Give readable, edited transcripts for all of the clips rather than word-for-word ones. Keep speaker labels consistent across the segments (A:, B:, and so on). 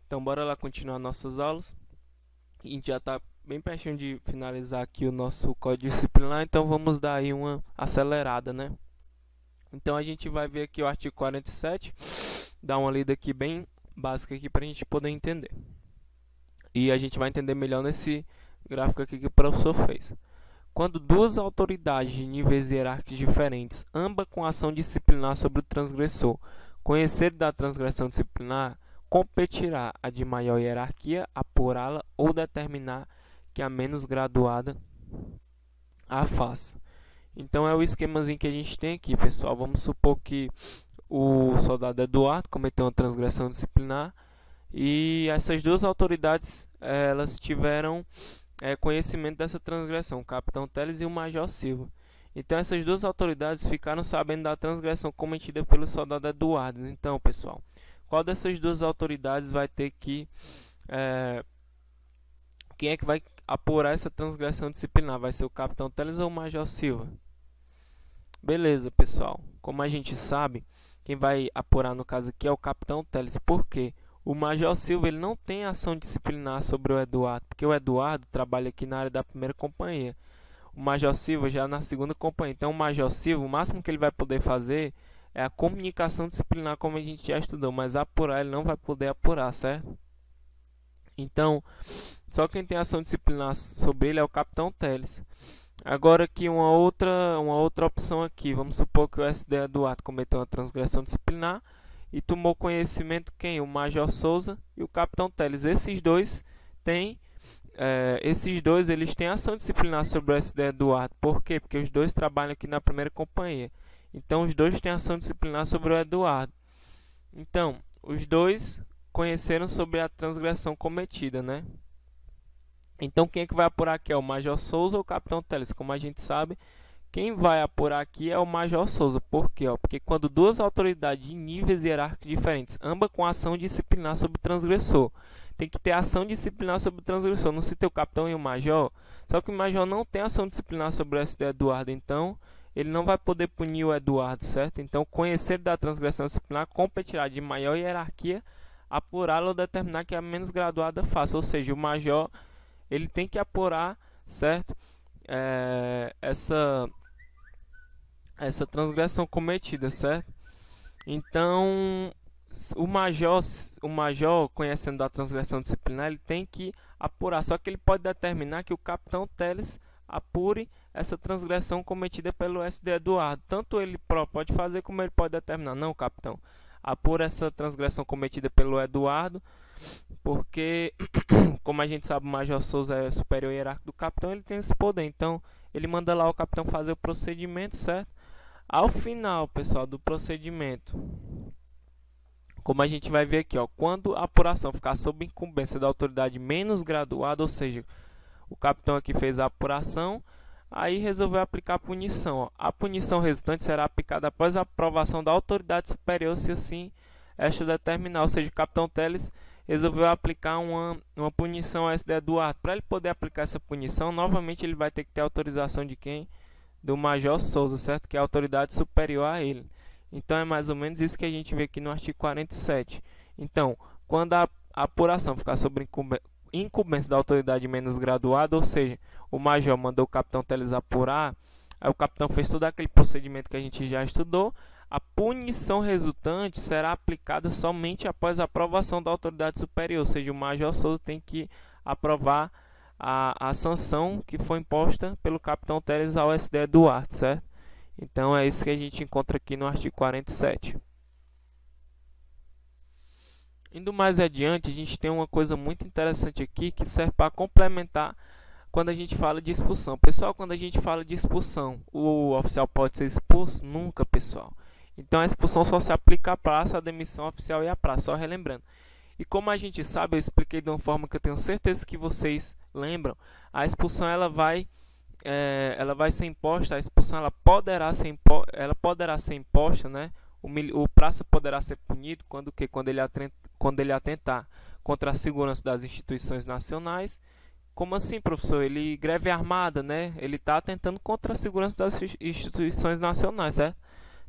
A: Então, bora lá continuar nossas aulas. A gente já está bem pertinho de finalizar aqui o nosso código disciplinar, então vamos dar aí uma acelerada, né? Então, a gente vai ver aqui o artigo 47, dar uma lida aqui bem básica aqui para a gente poder entender. E a gente vai entender melhor nesse gráfico aqui que o professor fez. Quando duas autoridades de níveis hierárquicos diferentes, ambas com ação disciplinar sobre o transgressor, conhecer da transgressão disciplinar, competirá a de maior hierarquia, apurá-la ou determinar que a menos graduada a faça. Então é o esquemazinho que a gente tem aqui, pessoal. Vamos supor que o soldado Eduardo cometeu uma transgressão disciplinar e essas duas autoridades elas tiveram conhecimento dessa transgressão, o capitão Teles e o major Silva. Então essas duas autoridades ficaram sabendo da transgressão cometida pelo soldado Eduardo. Então, pessoal, qual dessas duas autoridades vai ter que quem é que vai apurar essa transgressão disciplinar? Vai ser o capitão Teles ou o major Silva? Beleza, pessoal. Como a gente sabe, quem vai apurar no caso aqui é o capitão Teles. Por quê? O major Silva ele não tem ação disciplinar sobre o Eduardo, porque o Eduardo trabalha aqui na área da primeira companhia. O major Silva já na segunda companhia. Então o major Silva, o máximo que ele vai poder fazer é a comunicação disciplinar, como a gente já estudou, mas apurar ele não vai poder apurar, certo? Então, só quem tem ação disciplinar sobre ele é o capitão Teles. Agora aqui uma outra opção aqui. Vamos supor que o SD Eduardo cometeu uma transgressão disciplinar e tomou conhecimento quem? O major Souza e o capitão Teles. Esses dois eles têm ação disciplinar sobre o SD Eduardo. Por quê? Porque os dois trabalham aqui na primeira companhia. Então os dois têm ação disciplinar sobre o Eduardo. Então, os dois conheceram sobre a transgressão cometida, né? Então quem é que vai apurar aqui? É o major Souza ou o capitão Teles? Como a gente sabe, quem vai apurar aqui é o major Souza. Por quê? Porque quando duas autoridades de níveis hierárquicos diferentes, ambas com ação disciplinar sobre o transgressor, tem que ter ação disciplinar sobre o transgressor. Não se tem o capitão e o major. Só que o major não tem ação disciplinar sobre o SD Eduardo, então ele não vai poder punir o Eduardo, certo? Então conhecer da transgressão disciplinar competirá de maior hierarquia, apurá-la ou determinar que a menos graduada faça. Ou seja, o major ele tem que apurar, certo? Essa transgressão cometida, certo? Então, o major, conhecendo da transgressão disciplinar, ele tem que apurar. Só que ele pode determinar que o capitão Teles apure essa transgressão cometida pelo SD Eduardo. Tanto ele pode fazer, como ele pode determinar. Não, capitão, apura essa transgressão cometida pelo Eduardo, porque, como a gente sabe, o major Souza é superior hierárquico do capitão, ele tem esse poder. Então, ele manda lá o capitão fazer o procedimento, certo? Ao final, pessoal, do procedimento, como a gente vai ver aqui, ó, quando a apuração ficar sob incumbência da autoridade menos graduada, ou seja, o capitão aqui fez a apuração, aí resolveu aplicar a punição. Ó. A punição resultante será aplicada após a aprovação da autoridade superior, se assim esta determinar. Ou seja, o capitão Teles resolveu aplicar uma punição ao SD Eduardo. Para ele poder aplicar essa punição, novamente ele vai ter que ter autorização de quem? Do major Souza, certo? Que é a autoridade superior a ele. Então é mais ou menos isso que a gente vê aqui no artigo 47. Então, quando a apuração ficar sob incumbência da autoridade menos graduada, ou seja, o major mandou o capitão Teles apurar, aí o capitão fez todo aquele procedimento que a gente já estudou, a punição resultante será aplicada somente após a aprovação da autoridade superior, ou seja, o major Souza tem que aprovar a sanção que foi imposta pelo capitão Teles ao SD Eduardo, certo? Então é isso que a gente encontra aqui no artigo 47. Indo mais adiante, a gente tem uma coisa muito interessante aqui que serve para complementar quando a gente fala de expulsão. Pessoal, quando a gente fala de expulsão, o oficial pode ser expulso? Nunca, pessoal. Então a expulsão só se aplica à praça, a demissão oficial e à praça, só relembrando. E como a gente sabe, eu expliquei de uma forma que eu tenho certeza que vocês lembram, a expulsão ela vai ser imposta, a expulsão ela poderá ser imposta, né? O praça poderá ser punido quando ele atentar contra a segurança das instituições nacionais. Como assim, professor? Ele greve armada, né? Ele está atentando contra a segurança das instituições nacionais, certo?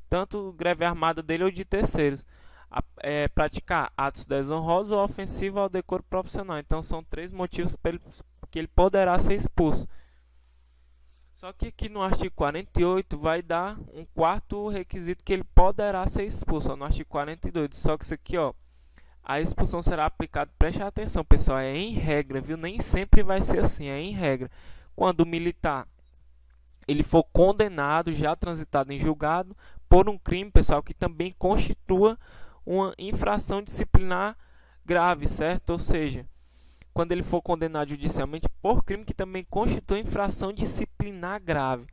A: Tanto greve armada dele ou de terceiros. praticar atos desonrosos ou ofensivos ao decoro profissional. Então são 3 motivos que ele poderá ser expulso. Só que aqui no artigo 48 vai dar um quarto requisito que ele poderá ser expulso, ó, no artigo 42. Só que isso aqui, ó, a expulsão será aplicada, preste atenção, pessoal, é em regra, viu? Nem sempre vai ser assim, é em regra. Quando o militar ele for condenado, já transitado em julgado, por um crime, pessoal, que também constitua uma infração disciplinar grave, certo? Ou seja, quando ele for condenado judicialmente por crime que também constitui infração disciplinar grave.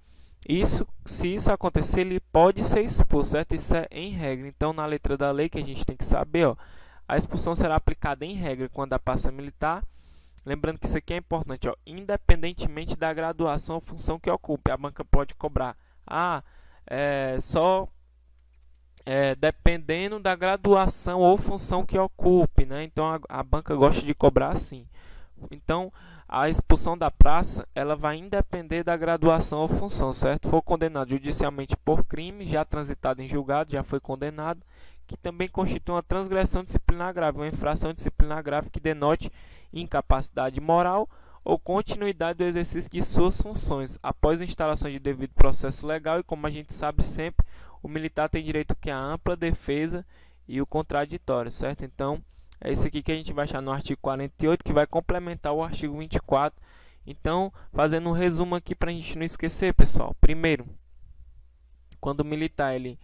A: Se isso acontecer, ele pode ser expulso, certo? Isso é em regra. Então, na letra da lei que a gente tem que saber, ó, a expulsão será aplicada em regra quando a pasta militar. Lembrando que isso aqui é importante, ó, independentemente da graduação ou função que ocupe. A banca pode cobrar. Dependendo da graduação ou função que ocupe, né? Então a banca gosta de cobrar assim. Então a expulsão da praça ela vai independer da graduação ou função, certo? For condenado judicialmente por crime, já transitado em julgado, já foi condenado, que também constitui uma transgressão disciplinar grave, uma infração disciplinar grave que denote incapacidade moral ou continuidade do exercício de suas funções após a instalação de devido processo legal. E como a gente sabe sempre, o militar tem direito que a ampla defesa e o contraditório, certo? Então, é isso aqui que a gente vai achar no artigo 48, que vai complementar o artigo 24. Então, fazendo um resumo aqui para a gente não esquecer, pessoal. Primeiro, quando o militar ele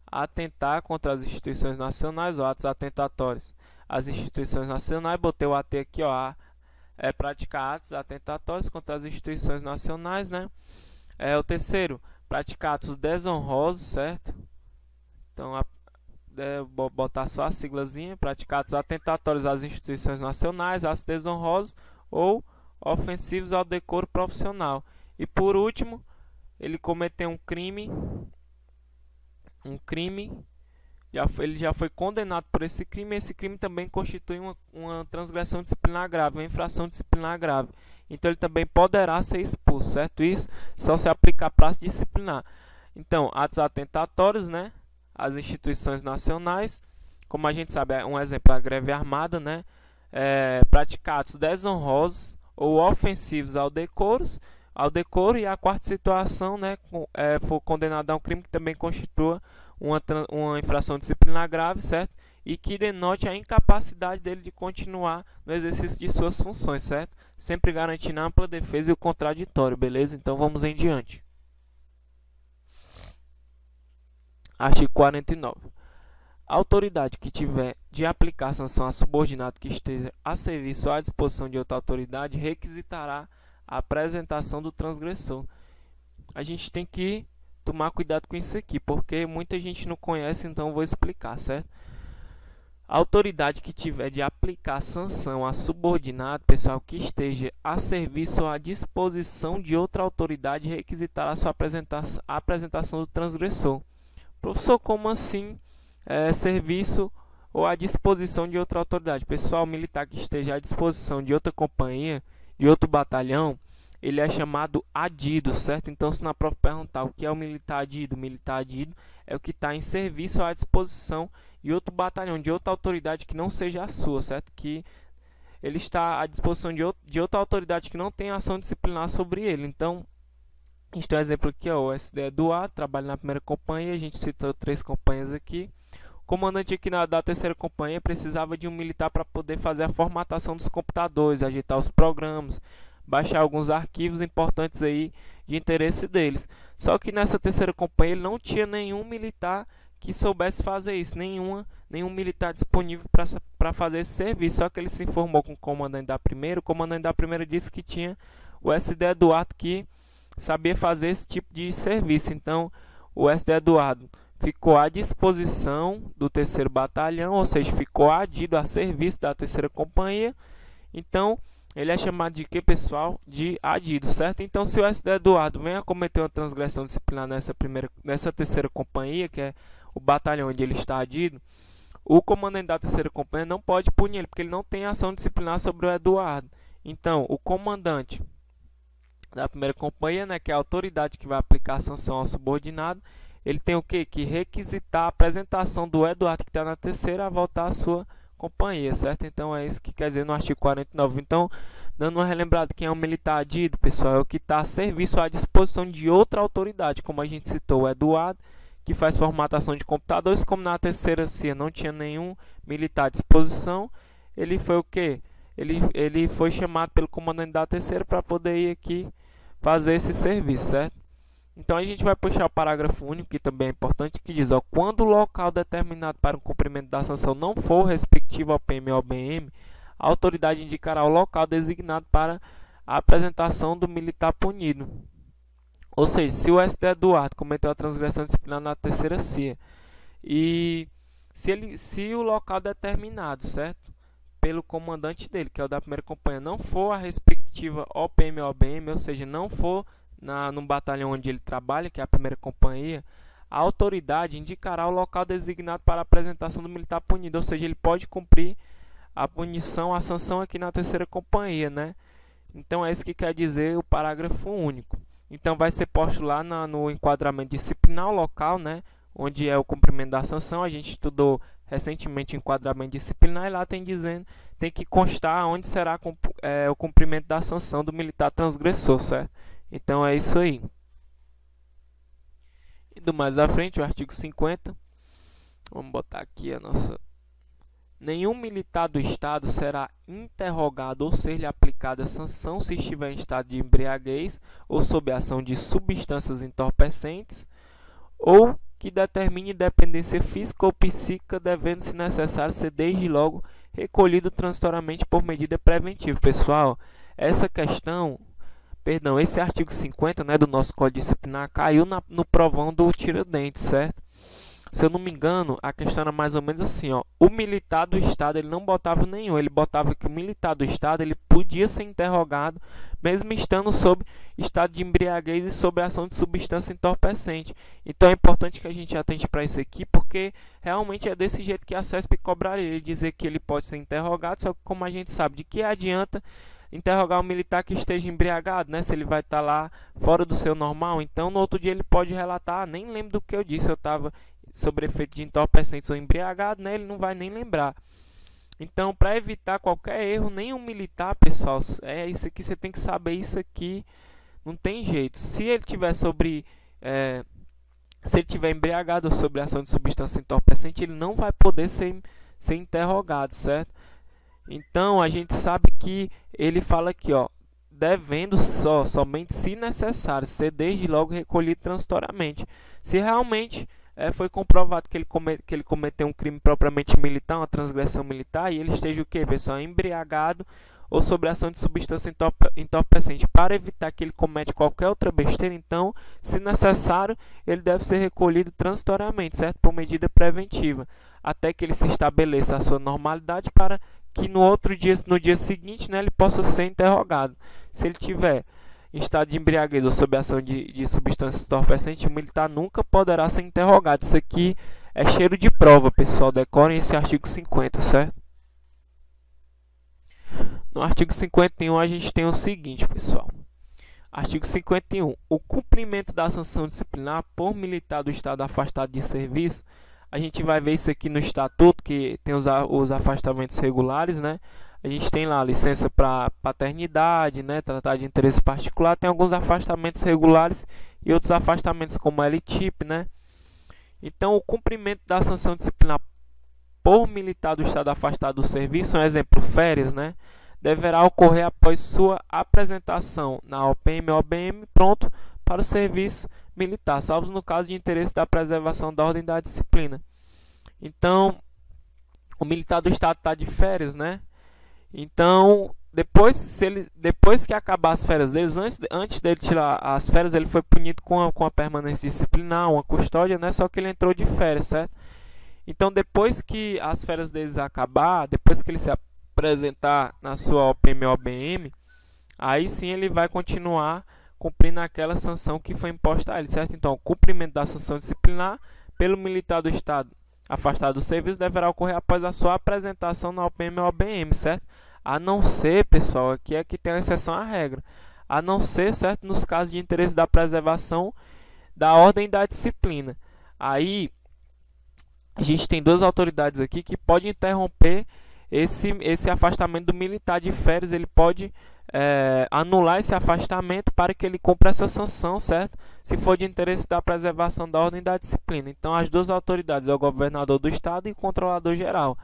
A: atentar contra as instituições nacionais ou atos atentatórios às instituições nacionais, botei o AT aqui, ó, praticar atos atentatórios contra as instituições nacionais, né? O terceiro, praticar atos desonrosos, certo? Então, botar só a siglazinha, praticar atos atentatórios às instituições nacionais, atos desonrosos ou ofensivos ao decoro profissional. E por último, ele cometeu um crime, ele já foi condenado por esse crime, e esse crime também constitui uma transgressão disciplinar grave, uma infração disciplinar grave. Então ele também poderá ser expulso, certo? Isso só se aplica à praça disciplinar. Então, atos atentatórios, né, às instituições nacionais, como a gente sabe, um exemplo é a greve armada, né, praticar atos desonrosos ou ofensivos ao decoro, e a quarta situação, né, for condenado a um crime que também constitua uma infração disciplinar grave, certo? E que denote a incapacidade dele de continuar no exercício de suas funções, certo? Sempre garantindo a ampla defesa e o contraditório, beleza? Então vamos em diante. Artigo 49. A autoridade que tiver de aplicar sanção a subordinado que esteja a serviço ou à disposição de outra autoridade requisitará a apresentação do transgressor. A gente tem que tomar cuidado com isso aqui, porque muita gente não conhece, então eu vou explicar, certo? A autoridade que tiver de aplicar sanção a subordinado, pessoal, que esteja a serviço ou à disposição de outra autoridade requisitará a apresentação do transgressor. Professor, como assim serviço ou à disposição de outra autoridade? Pessoal, militar que esteja à disposição de outra companhia, de outro batalhão, ele é chamado adido, certo? Então, se na prova perguntar o que é o militar adido é o que está em serviço ou à disposição de outro batalhão, de outra autoridade que não seja a sua, certo? Que ele está à disposição de outra autoridade que não tem ação disciplinar sobre ele. Então, a gente tem um exemplo aqui, ó, o SDE Eduardo, trabalha na primeira companhia, a gente citou 3 companhias aqui. O comandante aqui da terceira companhia precisava de um militar para poder fazer a formatação dos computadores, ajeitar os programas, baixar alguns arquivos importantes aí de interesse deles. Só que nessa terceira companhia ele não tinha nenhum militar que soubesse fazer isso, nenhum militar disponível para fazer esse serviço. Só que ele se informou com o comandante da primeira. O comandante da primeira disse que tinha o SDE Eduardo que sabia fazer esse tipo de serviço. Então o SDE Eduardo ficou à disposição do terceiro batalhão, ou seja, ficou adido a serviço da terceira companhia. Então ele é chamado de que, pessoal? De adido, certo? Então, se o SDE Eduardo vem a cometer uma transgressão disciplinar nessa terceira companhia, que é o batalhão onde ele está adido, o comandante da terceira companhia não pode punir ele, porque ele não tem ação disciplinar sobre o Eduardo. Então, o comandante da primeira companhia, né, que é a autoridade que vai aplicar a sanção ao subordinado, ele tem o quê? Que requisitar a apresentação do Eduardo, que está na terceira, a voltar à sua companhia, certo? Então é isso que quer dizer no artigo 49. Então, dando uma relembrada, quem é um militar adido, pessoal, é o que está a serviço à disposição de outra autoridade, como a gente citou, o Eduardo, que faz formatação de computadores. Como na terceira CIA não tinha nenhum militar à disposição, ele foi o quê? Ele foi chamado pelo comandante da terceira para poder ir aqui fazer esse serviço, certo? Então a gente vai puxar o parágrafo único, que também é importante, que diz, ó, quando o local determinado para o cumprimento da sanção não for respectivo ao PM ou OBM, a autoridade indicará o local designado para a apresentação do militar punido. Ou seja, se o SD Eduardo cometeu a transgressão disciplinar na terceira CIA e se o local determinado, certo, pelo comandante dele, que é o da primeira companhia, não for a respectiva OPM ou OBM, ou seja, não for no batalhão onde ele trabalha, que é a primeira companhia, a autoridade indicará o local designado para a apresentação do militar punido, ou seja, ele pode cumprir a punição, a sanção aqui na terceira companhia, né? Então é isso que quer dizer o parágrafo único. Então vai ser posto lá no enquadramento disciplinar o local, né, onde é o cumprimento da sanção. A gente estudou recentemente o enquadramento disciplinar e lá tem que constar onde será o cumprimento da sanção do militar transgressor, certo? Então é isso aí. Indo mais à frente, o artigo 50. Vamos botar aqui a nossa... Nenhum militar do Estado será interrogado ou ser-lhe aplicada sanção se estiver em estado de embriaguez ou sob a ação de substâncias entorpecentes ou que determine dependência física ou psíquica, devendo, se necessário, ser desde logo recolhido transitoriamente por medida preventiva. Pessoal, esse artigo 50, né, do nosso Código Disciplinar caiu no provão do Tiradentes, certo? Se eu não me engano, a questão era mais ou menos assim, ó. O militar do Estado, ele não botava nenhum, ele botava que o militar do Estado, ele podia ser interrogado, mesmo estando sob estado de embriaguez e sob a ação de substância entorpecente. Então é importante que a gente atente para isso aqui, porque realmente é desse jeito que a CESP cobraria, ele dizer que ele pode ser interrogado, só que como a gente sabe, de que adianta interrogar um militar que esteja embriagado, né? Se ele vai estar lá fora do seu normal, então no outro dia ele pode relatar, nem lembro do que eu disse, eu estava sobre efeito de entorpecentes ou embriagado, né? Ele não vai nem lembrar. Então, para evitar qualquer erro, nenhum militar, pessoal, é isso aqui, você tem que saber isso aqui, não tem jeito. Se ele tiver se ele tiver embriagado ou sobre ação de substância entorpecente, ele não vai poder ser interrogado, certo? Então, a gente sabe que ele fala aqui, ó, devendo somente se necessário, ser desde logo recolhido transitoriamente. Se realmente foi comprovado que ele cometeu um crime propriamente militar, uma transgressão militar, e ele esteja o quê, pessoal? Embriagado ou sob ação de substância entorpecente, para evitar que ele cometa qualquer outra besteira, então, se necessário, ele deve ser recolhido transitoriamente, certo? Por medida preventiva, até que ele se estabeleça a sua normalidade para que no dia seguinte, né, ele possa ser interrogado. Se ele tiver em estado de embriaguez ou sob ação de substância entorpecente, o militar nunca poderá ser interrogado. Isso aqui é cheiro de prova, pessoal. Decorem esse artigo 50, certo? No artigo 51 a gente tem o seguinte, pessoal. Artigo 51. O cumprimento da sanção disciplinar por militar do Estado afastado de serviço. A gente vai ver isso aqui no Estatuto, que tem os afastamentos regulares, né? A gente tem lá licença para paternidade, né? Tratar de interesse particular. Tem alguns afastamentos regulares e outros afastamentos como LTIP, né? Então, o cumprimento da sanção disciplinar por militar do Estado afastado do serviço, um exemplo, férias, né? Deverá ocorrer após sua apresentação na OPM ou OBM, pronto para o serviço militar, salvo no caso de interesse da preservação da ordem da disciplina. Então, o militar do Estado está de férias, né? Então, depois que acabar as férias deles, antes dele tirar as férias, ele foi punido com a permanência disciplinar, uma custódia, né? Só que ele entrou de férias, certo? Então, depois que as férias deles acabar, depois que ele se apresentar na sua OPM ou OBM, aí sim ele vai continuar cumprindo aquela sanção que foi imposta a ele, certo? Então, o cumprimento da sanção disciplinar pelo militar do Estado afastado do serviço deverá ocorrer após a sua apresentação na OPM ou OBM, certo? A não ser, pessoal, aqui é que tem a exceção à regra, a não ser, certo, nos casos de interesse da preservação da ordem da disciplina. Aí a gente tem duas autoridades aqui que podem interromper esse afastamento do militar de férias. Ele pode anular esse afastamento para que ele cumpra essa sanção, certo? Se for de interesse da preservação da ordem e da disciplina. Então, as duas autoridades é o governador do estado e o controlador geral.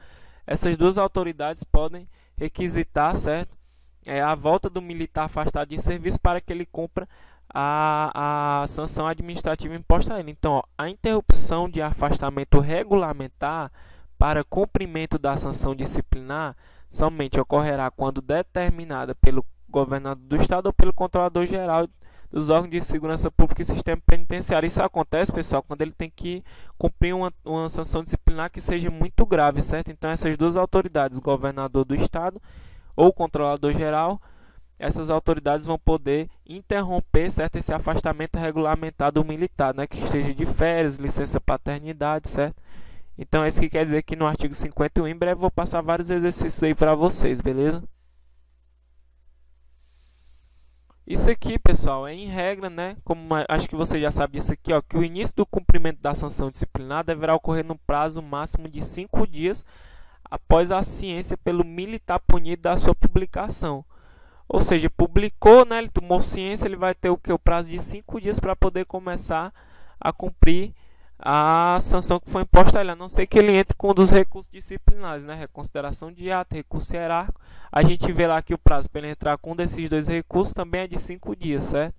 A: Essas duas autoridades podem requisitar, certo? A volta do militar afastado de serviço para que ele cumpra a sanção administrativa imposta a ele. Então, ó, a interrupção de afastamento regulamentar para cumprimento da sanção disciplinar somente ocorrerá quando determinada pelo governador do estado ou pelo controlador geral dos órgãos de segurança pública e sistema penitenciário. Isso acontece, pessoal, quando ele tem que cumprir uma sanção disciplinar que seja muito grave, certo? Então, essas duas autoridades, o governador do estado ou o controlador geral, essas autoridades vão poder interromper, certo, esse afastamento regulamentar do militar, né, que esteja de férias, licença paternidade, certo? Então é isso que quer dizer que no artigo 51, em breve vou passar vários exercícios aí para vocês, beleza? Isso aqui, pessoal, é em regra, né? Como acho que você já sabe disso aqui, ó, que o início do cumprimento da sanção disciplinar deverá ocorrer no prazo máximo de 5 dias após a ciência pelo militar punido da sua publicação. Ou seja, publicou, né? Ele tomou ciência, ele vai ter o prazo de 5 dias para poder começar a cumprir a sanção que foi imposta a ele, a não ser que ele entre com um dos recursos disciplinares, né? Reconsideração de ato, recurso hierárquico. A gente vê lá que o prazo para ele entrar com um desses dois recursos também é de 5 dias, certo?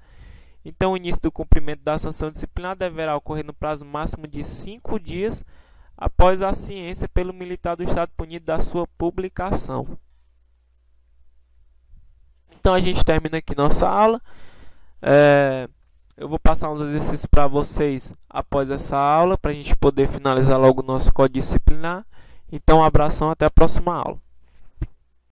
A: Então, o início do cumprimento da sanção disciplinar deverá ocorrer no prazo máximo de 5 dias após a ciência pelo militar do estado punido da sua publicação. Então, a gente termina aqui nossa aula. Eu vou passar uns exercícios para vocês após essa aula, para a gente poder finalizar logo o nosso código disciplinar. Então, um abração, até a próxima aula.